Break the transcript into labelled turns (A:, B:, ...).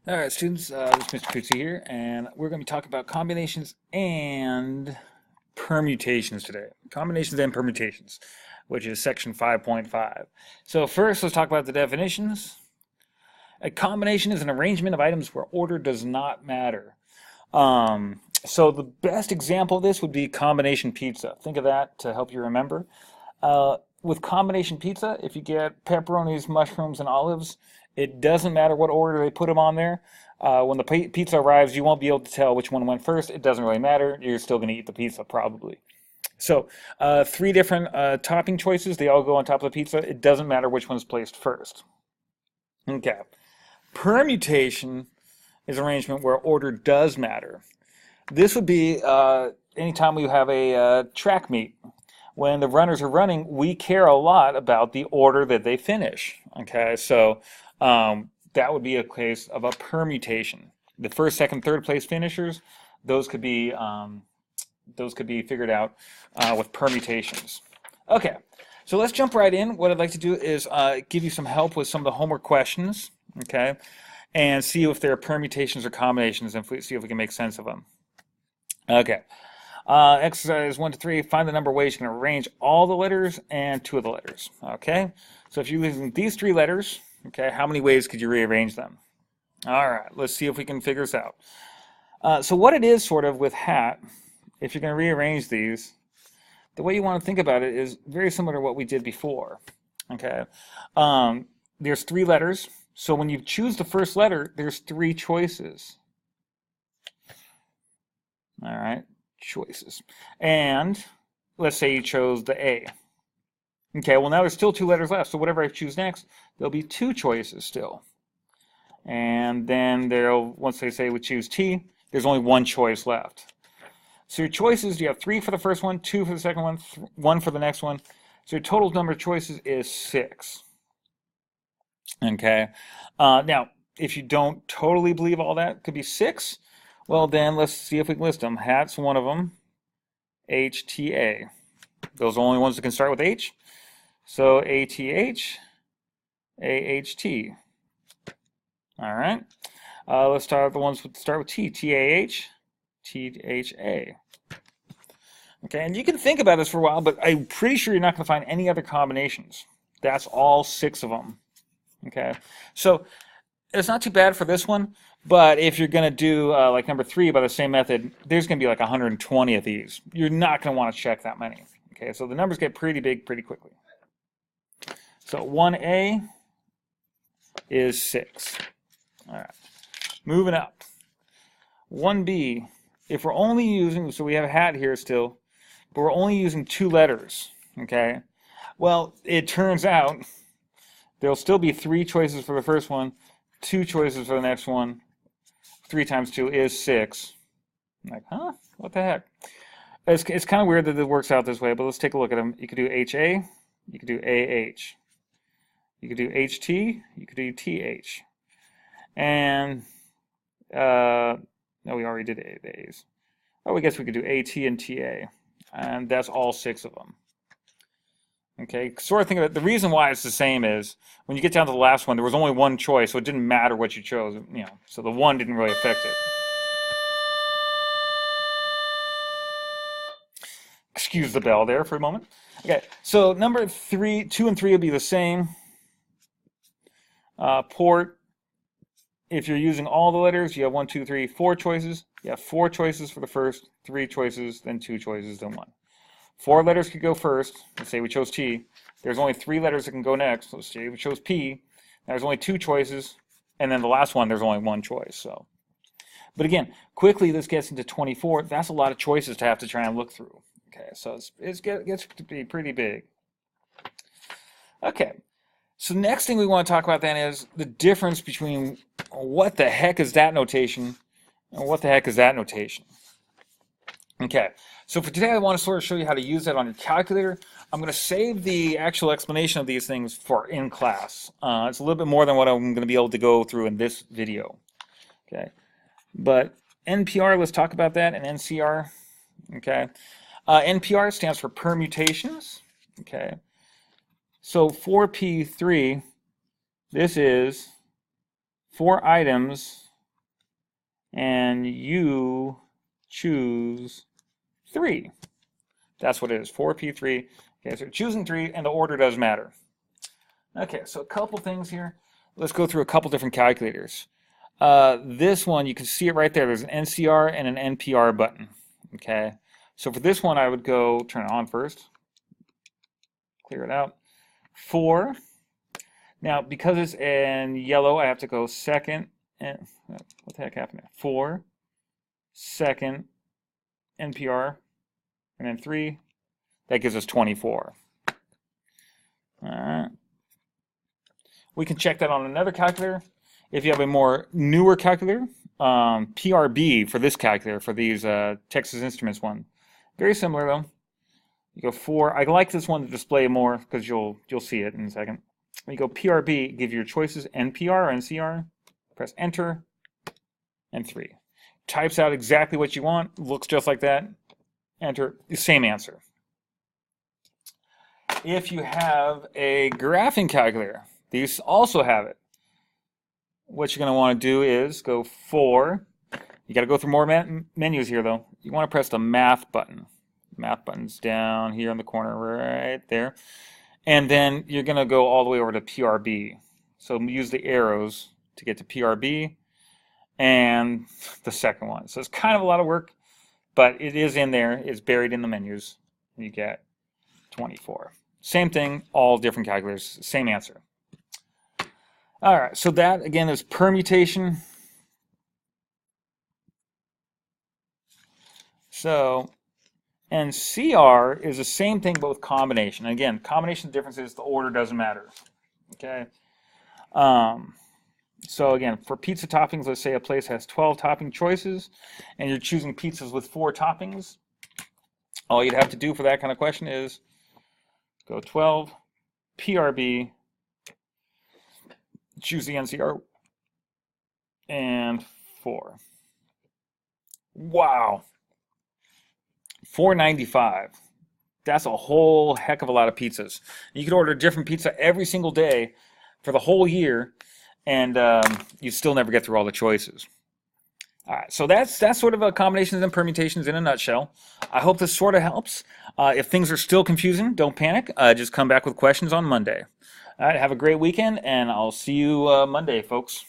A: All right, students, this is Mr. Kutsi here, and we're going to be talking about combinations and permutations today. Combinations and permutations, which is section 5.5. So first, let's talk about the definitions. A combination is an arrangement of items where order does not matter. So the best example of this would be combination pizza. Think of that to help you remember. With combination pizza, if you get pepperonis, mushrooms, and olives, it doesn't matter what order they put them on there. When the pizza arrives, you won't be able to tell which one went first. It doesn't really matter. You're still going to eat the pizza, probably. So, three different topping choices. They all go on top of the pizza. It doesn't matter which one's placed first. Okay. Permutation is an arrangement where order does matter. This would be anytime we have a track meet. When the runners are running, we care a lot about the order that they finish. Okay, so that would be a case of a permutation. The first, second, third place finishers, those could be figured out with permutations. Okay, so let's jump right in. What I'd like to do is give you some help with some of the homework questions. Okay, and see if there are permutations or combinations, and see if we can make sense of them. Okay. Exercise 1 to 3, find the number of ways you can arrange all the letters and 2 of the letters. Okay, so if you're using these 3 letters, okay, how many ways could you rearrange them? All right, let's see if we can figure this out. So what it is sort of with hat, if you're going to rearrange these, the way you want to think about it is very similar to what we did before. Okay, there's 3 letters, so when you choose the first letter, there's 3 choices. All right. Choices. And let's say you chose the A. Okay, well now there's still 2 letters left, so whatever I choose next, there'll be 2 choices still. And then once they say we choose T, there's only 1 choice left. So your choices, you have 3 for the first one, 2 for the second one, 1 for the next one. So your total number of choices is 6. Okay, now if you don't totally believe all that could be 6, well, then let's see if we can list them. Hat's one of them. HTA. Those are the only ones that can start with H. So ATH, AHT. All right. Let's start with the ones that start with T. TAH, THA. Okay, and you can think about this for a while, but I'm pretty sure you're not going to find any other combinations. That's all 6 of them. Okay, so it's not too bad for this one. But if you're going to do like number 3 by the same method, there's going to be like 120 of these. You're not going to want to check that many. Okay, so the numbers get pretty big pretty quickly. So 1A is 6. All right, moving up. 1B, if we're only using, so we have a hat here still, but we're only using 2 letters. Okay, well, it turns out there'll still be 3 choices for the first one, 2 choices for the next one. 3 times 2 is 6. I'm like, huh? What the heck? It's kind of weird that it works out this way, but let's take a look at them. You could do HA, you could do AH, you could do HT, you could do TH. And, no, we already did A's. Oh, I guess we could do AT and TA. And that's all 6 of them. Okay, sort of think of it. The reason why it's the same is when you get down to the last one, there was only 1 choice, so it didn't matter what you chose. You know, so the 1 didn't really affect it. Excuse the bell there for a moment. Okay, so number 3, 2 and 3 will be the same. Port. If you're using all the letters, you have 1, 2, 3, 4 choices. You have 4 choices for the first, 3 choices, then 2 choices, then 1. 4 letters could go first. Let's say we chose T. There's only 3 letters that can go next. Let's say we chose P. There's only 2 choices. And then the last one, there's only 1 choice. So, but again, quickly this gets into 24. That's a lot of choices to have to try and look through. Okay, so it gets to be pretty big. Okay, so next thing we want to talk about then is the difference between what the heck is that notation and what the heck is that notation. Okay, so for today I want to sort of show you how to use that on your calculator. I'm going to save the actual explanation of these things for in class. It's a little bit more than what I'm going to be able to go through in this video. Okay, but NPR, let's talk about that, and NCR. Okay, NPR stands for permutations. Okay, so 4P3, this is 4 items and you choose 3. That's what it is, 4P3. Okay, so you're choosing 3, and the order does matter. Okay, so a couple things here. Let's go through a couple different calculators. This one, you can see it right there. There's an NCR and an NPR button. Okay, so for this one, I would go turn it on first. Clear it out. 4. Now, because it's in yellow, I have to go second. And what the heck happened there? 4, second, NPR, and then 3. That gives us 24. All right. We can check that on another calculator. If you have a more newer calculator, PRB for this calculator, for these Texas Instruments one, very similar though. You go 4. I like this one to display more because you'll see it in a second. When you go PRB, give your choices NPR or NCR. Press enter, and 3. Types out exactly what you want. Looks just like that. Enter. Same answer. If you have a graphing calculator, these also have it. What you're going to want to do is go 4. You got to go through more menus here though. You want to press the math button. Math button's down here in the corner right there. And then you're going to go all the way over to PRB. So use the arrows to get to PRB and the second one. So it's kind of a lot of work, but it is in there. It's buried in the menus. You get 24. Same thing, all different calculators, same answer. All right, so that again is permutation. So, and CR is the same thing but with combination. Again, combination difference is the order doesn't matter. Okay. So again, for pizza toppings, let's say a place has 12 topping choices, and you're choosing pizzas with 4 toppings. All you'd have to do for that kind of question is go 12, PRB, choose the NCR, and 4. Wow. $4.95. That's a whole heck of a lot of pizzas. You could order a different pizza every single day for the whole year, and you still never get through all the choices. All right, so that's sort of a combinations and permutations in a nutshell. I hope this sort of helps. If things are still confusing, don't panic. Just come back with questions on Monday. All right, have a great weekend, and I'll see you Monday, folks.